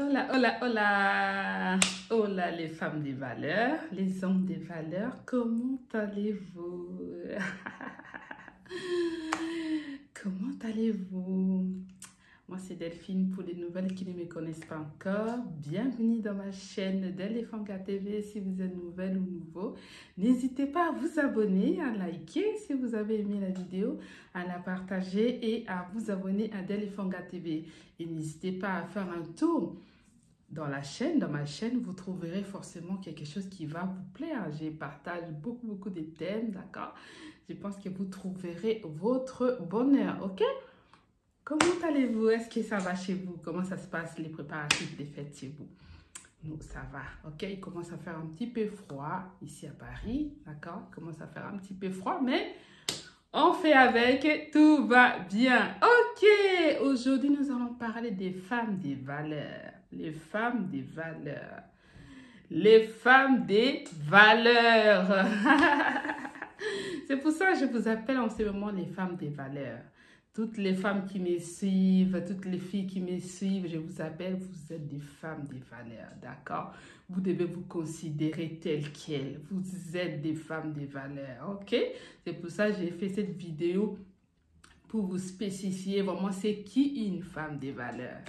Hola, hola, hola. Hola les femmes des valeurs, les hommes des valeurs, comment allez-vous? Comment allez-vous? Moi, c'est Delphine pour les nouvelles qui ne me connaissent pas encore. Bienvenue dans ma chaîne d'Elephanga TV. Si vous êtes nouvelle ou nouveau, n'hésitez pas à vous abonner, à liker si vous avez aimé la vidéo, à la partager et à vous abonner à Delphanga TV. Et n'hésitez pas à faire un tour dans ma chaîne, vous trouverez forcément quelque chose qui va vous plaire. Je partage beaucoup de thèmes, d'accord? Je pense que vous trouverez votre bonheur, ok? Comment allez-vous? Est-ce que ça va chez vous? Comment ça se passe, les préparatifs des fêtes chez vous? Nous, ça va, ok? Il commence à faire un petit peu froid ici à Paris, d'accord? Il commence à faire un petit peu froid, mais on fait avec, tout va bien. Ok, aujourd'hui, nous allons parler des femmes des valeurs. Les femmes des valeurs. Les femmes des valeurs. C'est pour ça que je vous appelle en ce moment les femmes des valeurs. Toutes les femmes qui me suivent, toutes les filles qui me suivent, je vous appelle, vous êtes des femmes des valeurs, d'accord? Vous devez vous considérer telles quelles. Vous êtes des femmes des valeurs, ok? C'est pour ça que j'ai fait cette vidéo pour vous spécifier vraiment c'est qui une femme des valeurs,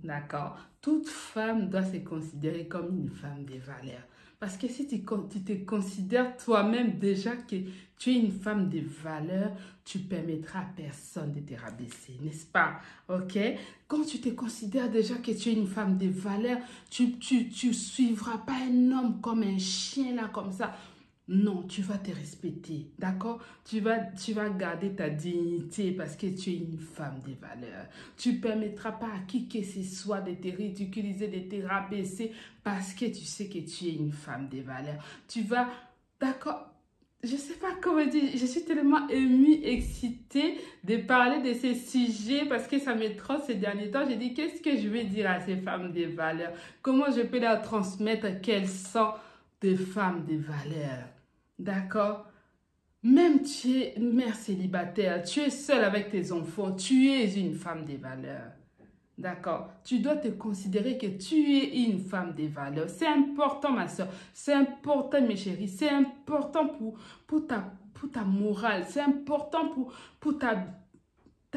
d'accord? Toute femme doit se considérer comme une femme des valeurs. Parce que si tu te considères toi-même déjà que tu es une femme de valeur, tu permettras à personne de te rabaisser, n'est-ce pas? Ok? Quand tu te considères déjà que tu es une femme de valeur, tu suivras pas un homme comme un chien là, comme ça. Non, tu vas te respecter, d'accord? Tu vas garder ta dignité parce que tu es une femme de valeur. Tu ne permettras pas à qui que ce soit de te ridiculiser, de te rabaisser parce que tu sais que tu es une femme de valeur. Tu vas, d'accord? Je ne sais pas comment dire, je suis tellement émue, excitée de parler de ces sujets parce que ça me trotte ces derniers temps. J'ai dit, qu'est-ce que je vais dire à ces femmes de valeur? Comment je peux leur transmettre qu'elles sont des femmes de valeur? D'accord? Même tu es une mère célibataire, tu es seule avec tes enfants, tu es une femme de valeur. D'accord? Tu dois te considérer que tu es une femme de valeur. C'est important, ma soeur. C'est important, mes chéris. C'est important pour ta morale. C'est important pour ta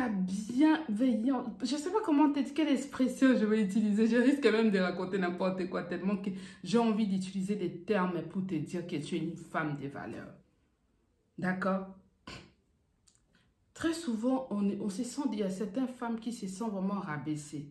bienveillance. Je ne sais pas comment quelle expression je vais utiliser. Je risque même de raconter n'importe quoi tellement que j'ai envie d'utiliser des termes pour te dire que tu es une femme de valeur. D'accord? Très souvent, on se sent, il y a certaines femmes qui se sentent vraiment rabaissées.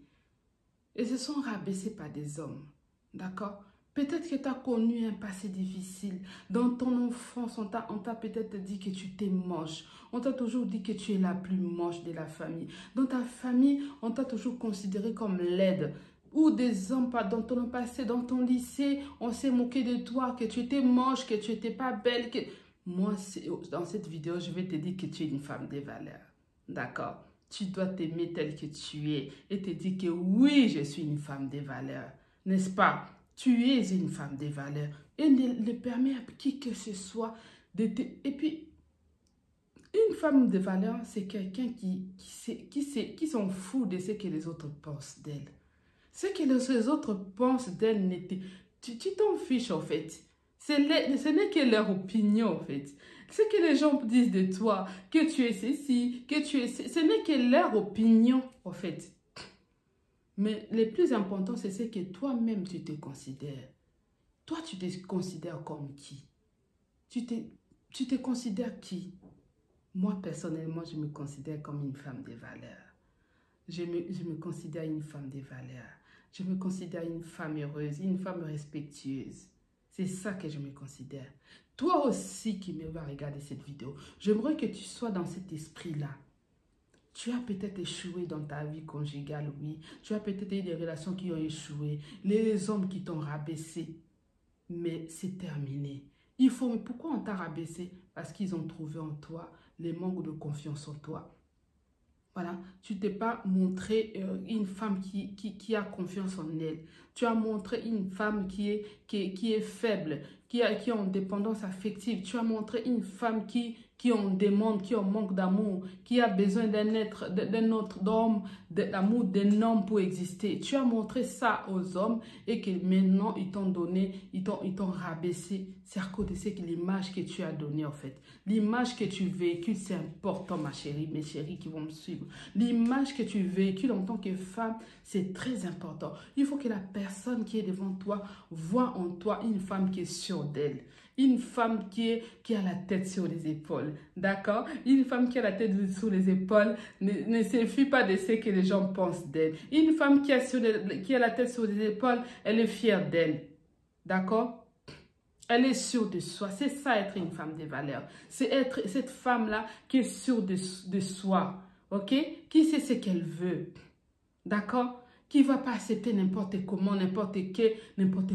Et se sont rabaissées par des hommes. D'accord? Peut-être que tu as connu un passé difficile. Dans ton enfance, on t'a peut-être dit que tu t'es moche. On t'a toujours dit que tu es la plus moche de la famille. Dans ta famille, on t'a toujours considéré comme laide. Ou des hommes dans ton passé, dans ton lycée, on s'est moqué de toi, que tu étais moche, que tu n'étais pas belle. Moi, dans cette vidéo, je vais te dire que tu es une femme de valeur. D'accord? Tu dois t'aimer tel que tu es et te dire que oui, je suis une femme de valeur. N'est-ce pas? Tu es une femme de valeur et ne permet à qui que ce soit de te... Et puis, une femme de valeur, c'est quelqu'un qui s'en fout de ce que les autres pensent d'elle. Ce que les autres pensent d'elle, tu t'en fiches en fait. Ce n'est que leur opinion en fait. Ce que les gens disent de toi, que tu es ceci, que tu es... Ce n'est que leur opinion en fait. Mais le plus important, c'est ce que toi-même tu te considères. Toi, tu te considères comme qui? Tu te considères qui? Moi, personnellement, je me considère comme une femme de valeur. Je me considère une femme de valeur. Je me considère une femme heureuse, une femme respectueuse. C'est ça que je me considère. Toi aussi qui me vas regarder cette vidéo, j'aimerais que tu sois dans cet esprit-là. Tu as peut-être échoué dans ta vie conjugale, oui. Tu as peut-être eu des relations qui ont échoué. Les hommes qui t'ont rabaissé. Mais c'est terminé. Mais pourquoi on t'a rabaissé? Parce qu'ils ont trouvé en toi les manques de confiance en toi. Voilà, tu t'es pas montré une femme qui a confiance en elle. Tu as montré une femme qui est faible, qui ont dépendance affective. Tu as montré une femme qui en demande, qui en manque d'amour, qui a besoin d'un autre homme, de l'amour d'un homme pour exister. Tu as montré ça aux hommes et que maintenant ils t'ont donné, ils t'ont rabaissé. C'est à cause de l'image que tu as donnée en fait. L'image que tu véhicules, c'est important ma chérie, mes chéris qui vont me suivre. L'image que tu véhicules en tant que femme, c'est très important. Il faut que la personne qui est devant toi voit en toi une femme qui est sûre d'elle. Une femme qui a la tête sur les épaules, d'accord? Une femme qui a la tête sur les épaules ne se fie pas de ce que les gens pensent d'elle. Une femme qui a la tête sur les épaules, elle est fière d'elle, d'accord? Elle est sûre de soi. C'est ça être une femme de valeur. C'est être cette femme-là qui est sûre de soi, ok? Qui sait ce qu'elle veut, d'accord? Qui ne va pas accepter n'importe comment, n'importe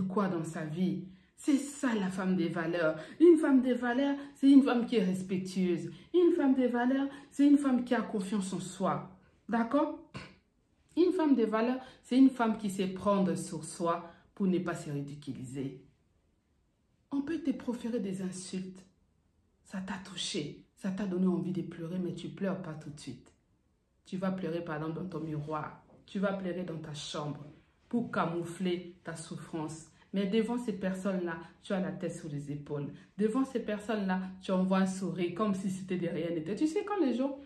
quoi dans sa vie. C'est ça la femme des valeurs. Une femme des valeurs, c'est une femme qui est respectueuse. Une femme des valeurs, c'est une femme qui a confiance en soi. D'accord? Une femme des valeurs, c'est une femme qui sait prendre sur soi pour ne pas se ridiculiser. On peut te proférer des insultes. Ça t'a touché. Ça t'a donné envie de pleurer, mais tu ne pleures pas tout de suite. Tu vas pleurer par exemple dans ton miroir. Tu vas pleurer dans ta chambre pour camoufler ta souffrance. Mais devant ces personnes-là, tu as la tête sur les épaules. Devant ces personnes-là, tu envoies un sourire comme si c'était de rien n'était. Tu sais, quand les gens,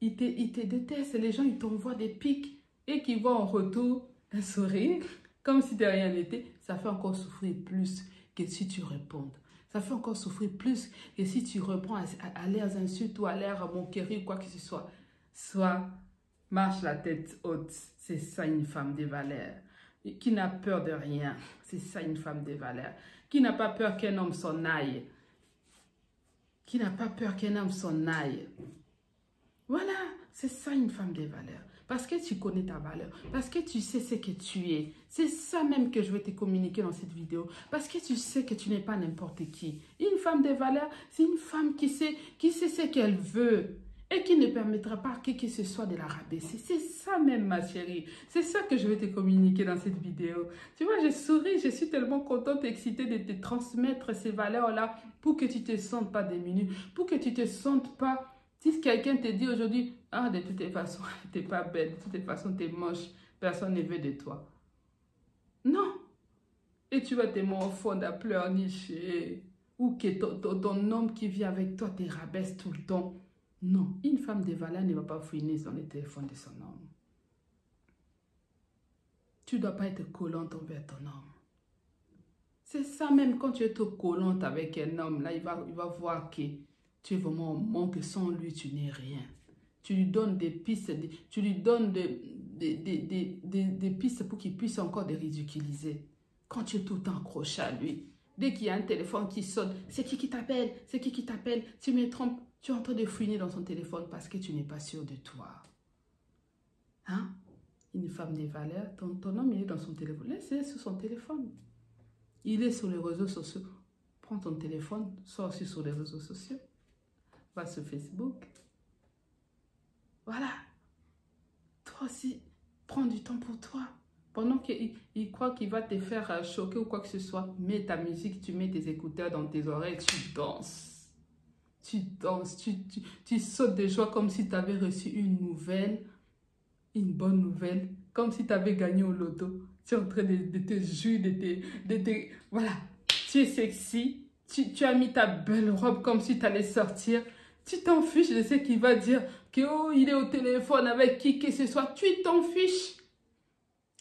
ils te détestent, les gens, ils t'envoient des pics et qu'ils voient en retour un sourire comme si de rien n'était, ça fait encore souffrir plus que si tu réponds. Ça fait encore souffrir plus que si tu reprends à leurs insultes ou à leurs moqueries ou quoi que ce soit. Soit marche la tête haute. C'est ça une femme de valeur. Qui n'a peur de rien. C'est ça une femme de valeur. Qui n'a pas peur qu'un homme s'en aille. Qui n'a pas peur qu'un homme s'en aille. Voilà, c'est ça une femme de valeur. Parce que tu connais ta valeur. Parce que tu sais ce que tu es. C'est ça même que je vais te communiquer dans cette vidéo. Parce que tu sais que tu n'es pas n'importe qui. Une femme de valeur, c'est une femme qui sait ce qu'elle veut. Et qui ne permettra pas que ce soit de la rabaisser. C'est ça même, ma chérie. C'est ça que je vais te communiquer dans cette vidéo. Tu vois, je souris, je suis tellement contente et excitée de te transmettre ces valeurs-là pour que tu ne te sentes pas démunie, pour que tu ne te sentes pas... Si quelqu'un te dit aujourd'hui, ah, de toute façon, tu n'es pas belle, de toute façon, tu es moche, personne ne veut de toi. Non. Et tu vas te morfondre à pleurnicher. Ou que ton homme qui vit avec toi te rabaisse tout le temps. Non, une femme de valeur ne va pas fouiner dans le téléphone de son homme. Tu ne dois pas être collante envers ton homme. C'est ça même, quand tu es trop collante avec un homme, là, il va voir que tu es vraiment en manque, sans lui, tu n'es rien. Tu lui donnes des pistes, tu lui donnes des pistes pour qu'il puisse encore te ridiculiser. Quand tu es tout le temps accroché à lui, dès qu'il y a un téléphone qui sonne, c'est qui t'appelle? C'est qui t'appelle? Tu me trompes. Tu es en train de fouiner dans son téléphone parce que tu n'es pas sûr de toi. Hein? Une femme des valeurs, ton homme, il est dans son téléphone. Laisse-le sur son téléphone. Il est sur les réseaux sociaux. Prends ton téléphone, sors aussi sur les réseaux sociaux. Va sur Facebook. Voilà. Toi aussi, prends du temps pour toi. Pendant qu'il croit qu'il va te faire choquer ou quoi que ce soit, mets ta musique, tu mets tes écouteurs dans tes oreilles, tu danses. Tu danses, tu sautes de joie comme si tu avais reçu une nouvelle, une bonne nouvelle, comme si tu avais gagné au loto. Tu es en train de te jouir, voilà, tu es sexy, tu as mis ta belle robe comme si tu allais sortir. Tu t'en fiches de ce qu'il va dire, que oh, il est au téléphone avec qui que ce soit, tu t'en fiches.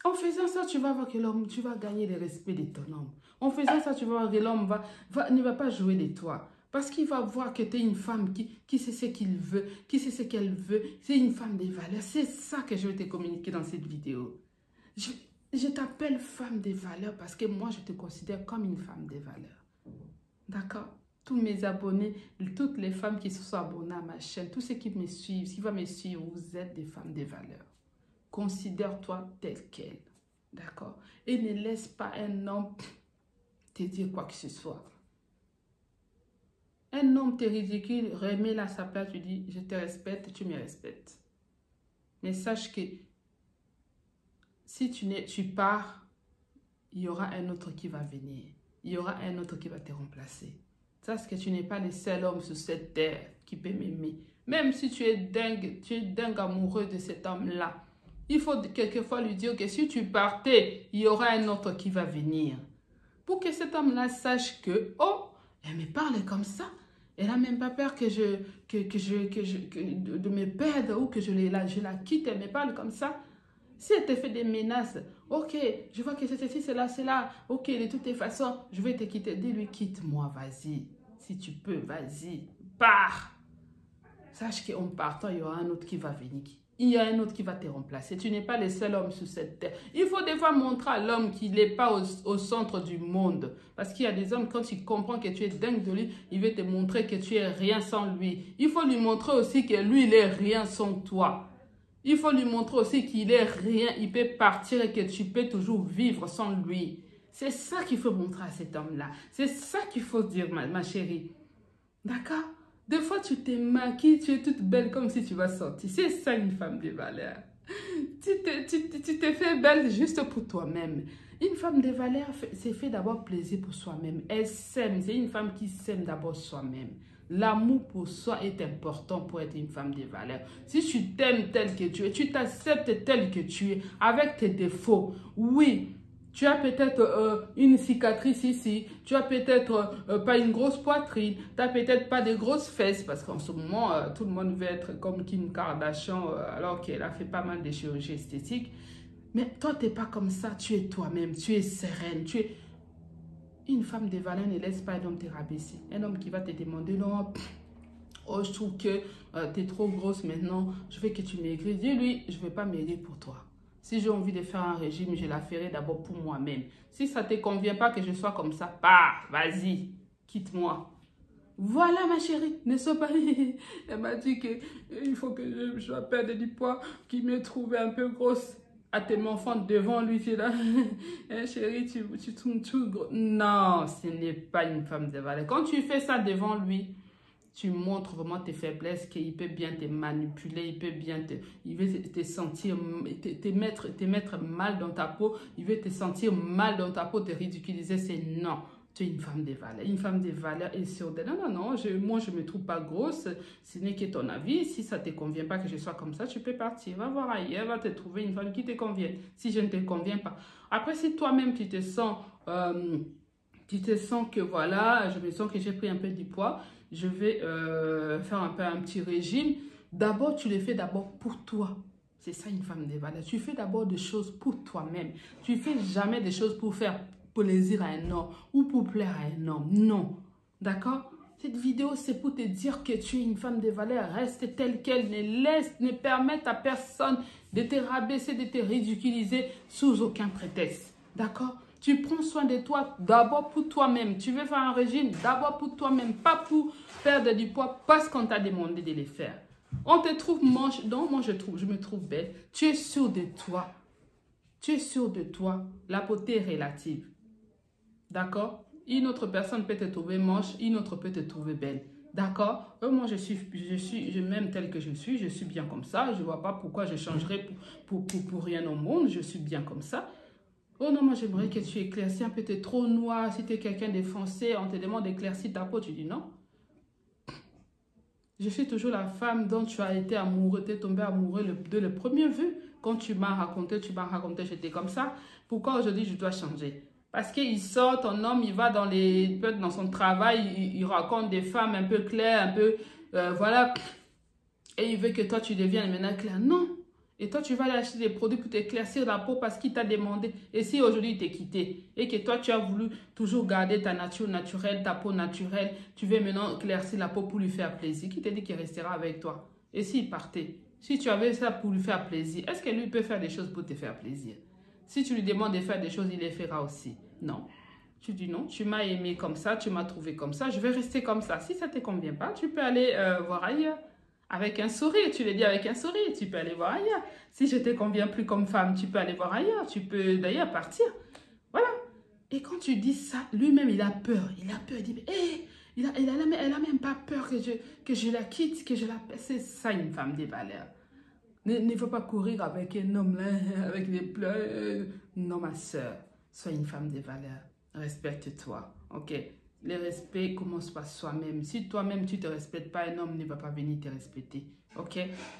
En faisant ça, tu vas voir que l'homme, tu vas gagner le respect de ton homme. En faisant ça, tu vas voir que l'homme ne va pas jouer de toi. Parce qu'il va voir que tu es une femme qui sait ce qu'il veut, qui sait ce qu'elle veut. C'est une femme des valeurs. C'est ça que je vais te communiquer dans cette vidéo. Je t'appelle femme des valeurs parce que moi, je te considère comme une femme des valeurs. D'accord? Tous mes abonnés, toutes les femmes qui se sont abonnées à ma chaîne, tous ceux qui me suivent, qui vont me suivre, vous êtes des femmes des valeurs. Considère-toi telle qu'elle. D'accord? Et ne laisse pas un homme te dire quoi que ce soit. Un homme te ridicule, remets-le à sa place, tu dis, je te respecte, tu me respectes. Mais sache que si tu pars, il y aura un autre qui va venir. il y aura un autre qui va te remplacer. Sache que tu n'es pas le seul homme sur cette terre qui peut m'aimer. Même si tu es dingue amoureux de cet homme-là. Il faut quelquefois lui dire que si tu partais, il y aura un autre qui va venir. Pour que cet homme-là sache que, oh, elle me parle comme ça. Elle n'a même pas peur de me perdre ou que je la quitte. Elle me parle comme ça. Si elle te fait des menaces, ok, je vois que c'est ceci, c'est là, ok, de toutes les façons, je vais te quitter. Dis-lui, quitte-moi, vas-y. Si tu peux, vas-y, pars. Sache qu'en partant, il y aura un autre qui va venir. Il y a un autre qui va te remplacer. Tu n'es pas le seul homme sur cette terre. Il faut des fois montrer à l'homme qu'il n'est pas au centre du monde. Parce qu'il y a des hommes, quand il comprend que tu es dingue de lui, il veut te montrer que tu es rien sans lui. Il faut lui montrer aussi que lui, il est rien sans toi. Il faut lui montrer aussi qu'il est rien. Il peut partir et que tu peux toujours vivre sans lui. C'est ça qu'il faut montrer à cet homme-là. C'est ça qu'il faut dire, ma chérie. D'accord? Des fois, tu te maquilles, tu es toute belle comme si tu vas sortir. C'est ça une femme de valeur. Tu te fais belle juste pour toi-même. Une femme de valeur, c'est fait d'abord plaisir pour soi-même. Elle s'aime. C'est une femme qui s'aime d'abord soi-même. L'amour pour soi est important pour être une femme de valeur. Si tu t'aimes telle que tu es, tu t'acceptes telle que tu es, avec tes défauts, oui. Tu as peut-être une cicatrice ici, tu as peut-être pas une grosse poitrine, tu n'as peut-être pas de grosses fesses, parce qu'en ce moment, tout le monde veut être comme Kim Kardashian, alors qu'elle a fait pas mal de chirurgie esthétique. Mais toi, tu n'es pas comme ça, tu es toi-même, tu es sereine, tu es... Une femme de valeur ne laisse pas un homme te rabaisser. Un homme qui va te demander, non, oh, je trouve que tu es trop grosse maintenant, je veux que tu maigris. Dis-lui, je ne vais pas maigrir pour toi. Si j'ai envie de faire un régime, je la ferai d'abord pour moi-même. Si ça ne te convient pas que je sois comme ça, vas-y, quitte-moi. Voilà ma chérie, ne sois pas... Elle m'a dit qu'il faut que je perde du poids, qu'il me trouve un peu grosse. À tes enfants devant lui, tu es là. Hein, chérie, tu tournes tout gros. Non, ce n'est pas une femme de valeur. Quand tu fais ça devant lui, tu montres vraiment tes faiblesses, qu'il peut bien te manipuler, il veut te sentir, te mettre mal dans ta peau, il veut te sentir mal dans ta peau, te ridiculiser, c'est non. Tu es une femme de valeur. Une femme de valeur est sûre de non, moi je ne me trouve pas grosse, ce n'est que ton avis. Si ça ne te convient pas que je sois comme ça, tu peux partir, va voir ailleurs, va te trouver une femme qui te convient. Si je ne te conviens pas. Après, si toi-même tu te sens que voilà, je me sens que j'ai pris un peu du poids, je vais faire un petit régime. D'abord, tu le fais d'abord pour toi. C'est ça une femme de valeur. Tu fais d'abord des choses pour toi-même. Tu ne fais jamais des choses pour faire plaisir à un homme ou pour plaire à un homme. Non. D'accord? Cette vidéo, c'est pour te dire que tu es une femme de valeur. Reste telle qu'elle. Ne permette à personne de te rabaisser, de te ridiculiser sous aucun prétexte. D'accord? Tu prends soin de toi d'abord pour toi-même. Tu veux faire un régime d'abord pour toi-même, pas pour perdre du poids parce qu'on t'a demandé de le faire. On te trouve moche. Non, moi je me trouve belle. Tu es sûre de toi. Tu es sûre de toi. La beauté est relative. D'accord? Une autre personne peut te trouver moche, une autre peut te trouver belle. D'accord? Moi, je m'aime telle que je suis bien comme ça. Je ne vois pas pourquoi je changerais pour rien au monde. Je suis bien comme ça. Oh non, moi j'aimerais que tu éclaircisses un peu, t'es trop noir. Si tu es quelqu'un de foncé, on te demande d'éclaircir ta peau, tu dis non. Je suis toujours la femme dont tu as été amoureux, tu es tombé amoureux de le premier vue. Quand tu m'as raconté, j'étais comme ça. Pourquoi aujourd'hui je dois changer? Parce qu'il sort, ton homme, il va dans son travail, il raconte des femmes un peu claires, un peu, voilà. Et il veut que toi, tu deviennes maintenant clair. Non. Et toi, tu vas aller acheter des produits pour t'éclaircir la peau parce qu'il t'a demandé. Et si aujourd'hui, il t'a quitté et que toi, tu as voulu toujours garder ta nature naturelle, ta peau naturelle, tu veux maintenant éclaircir la peau pour lui faire plaisir. Qui t'a dit qu'il restera avec toi? Et s'il partait? Si tu avais ça pour lui faire plaisir, est-ce que lui peut faire des choses pour te faire plaisir? Si tu lui demandes de faire des choses, il les fera aussi. Non. Tu dis non, tu m'as aimé comme ça, tu m'as trouvé comme ça, je vais rester comme ça. Si ça ne te convient pas, tu peux aller voir ailleurs. Avec un sourire, tu le dis avec un sourire, tu peux aller voir ailleurs. Si je ne te conviens plus comme femme, tu peux aller voir ailleurs. Tu peux d'ailleurs partir. Voilà. Et quand tu dis ça, lui-même, il a peur. Il a peur. Il dit, hé, elle n'a même pas peur que je la quitte, que je la... C'est ça une femme de valeur. Ne faut pas courir avec un homme là, avec des pleurs. Non, ma soeur, sois une femme de valeur. Respecte-toi. ok? Le respect commence par soi-même. Si toi-même, tu ne te respectes pas, un homme ne va pas venir te respecter. Ok?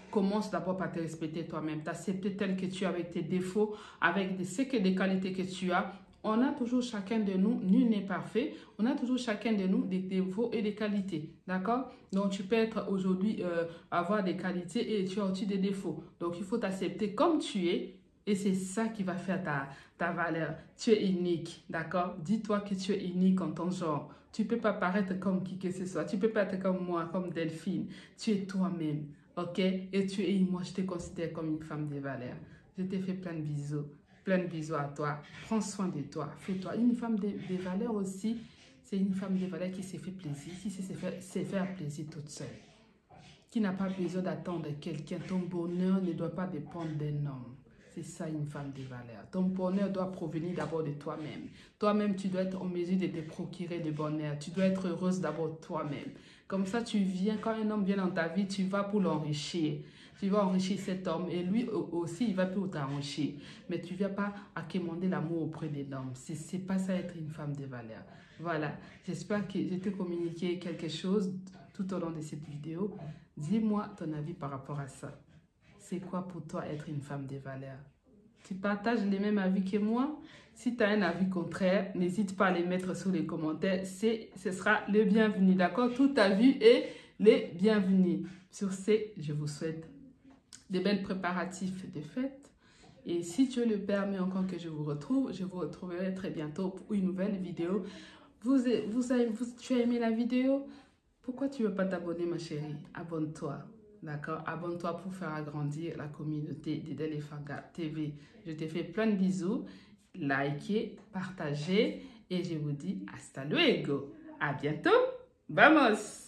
Commence d'abord par te respecter toi-même. T'accepter tel que tu es avec tes défauts, avec des qualités que tu as. On a toujours chacun de nous, nul n'est parfait, on a toujours chacun de nous des défauts et des qualités. D'accord? Donc tu peux être aujourd'hui, avoir des qualités et tu as aussi des défauts. Donc il faut t'accepter comme tu es. Et c'est ça qui va faire ta valeur. Tu es unique, d'accord? Dis-toi que tu es unique en ton genre. Tu ne peux pas paraître comme qui que ce soit. Tu ne peux pas être comme moi, comme Delphine. Tu es toi-même, ok? Et moi, je te considère comme une femme de valeur. Je te fais plein de bisous. Plein de bisous à toi. Prends soin de toi. Fais-toi. Une femme de valeur aussi, c'est une femme de valeur qui s'est fait plaisir, qui sait faire plaisir toute seule. Qui n'a pas besoin d'attendre quelqu'un. Ton bonheur ne doit pas dépendre d'un homme. C'est ça une femme de valeur. Ton bonheur doit provenir d'abord de toi-même. Toi-même, tu dois être en mesure de te procurer le bonheur. Tu dois être heureuse d'abord toi-même. Comme ça, tu viens, quand un homme vient dans ta vie, tu vas pour l'enrichir. Tu vas enrichir cet homme et lui aussi, il va pour t'enrichir. Mais tu ne viens pas à quémander l'amour auprès des hommes. C'est pas ça être une femme de valeur. Voilà. J'espère que je t'ai communiqué quelque chose tout au long de cette vidéo. Dis-moi ton avis par rapport à ça. C'est quoi pour toi être une femme de valeur? Tu partages les mêmes avis que moi? Si tu as un avis contraire, n'hésite pas à les mettre sous les commentaires. Ce sera le bienvenu, d'accord? Tout avis est les bienvenus. Sur ce, je vous souhaite de belles préparatifs de fête. Et si Dieu le permet encore que je vous retrouverai très bientôt pour une nouvelle vidéo. Tu as aimé la vidéo? Pourquoi tu ne veux pas t'abonner, ma chérie? Abonne-toi. D'accord? Abonne-toi pour faire agrandir la communauté de Delefanga TV. Je te fais plein de bisous. Likez, partagez et je vous dis hasta luego. À bientôt. Vamos!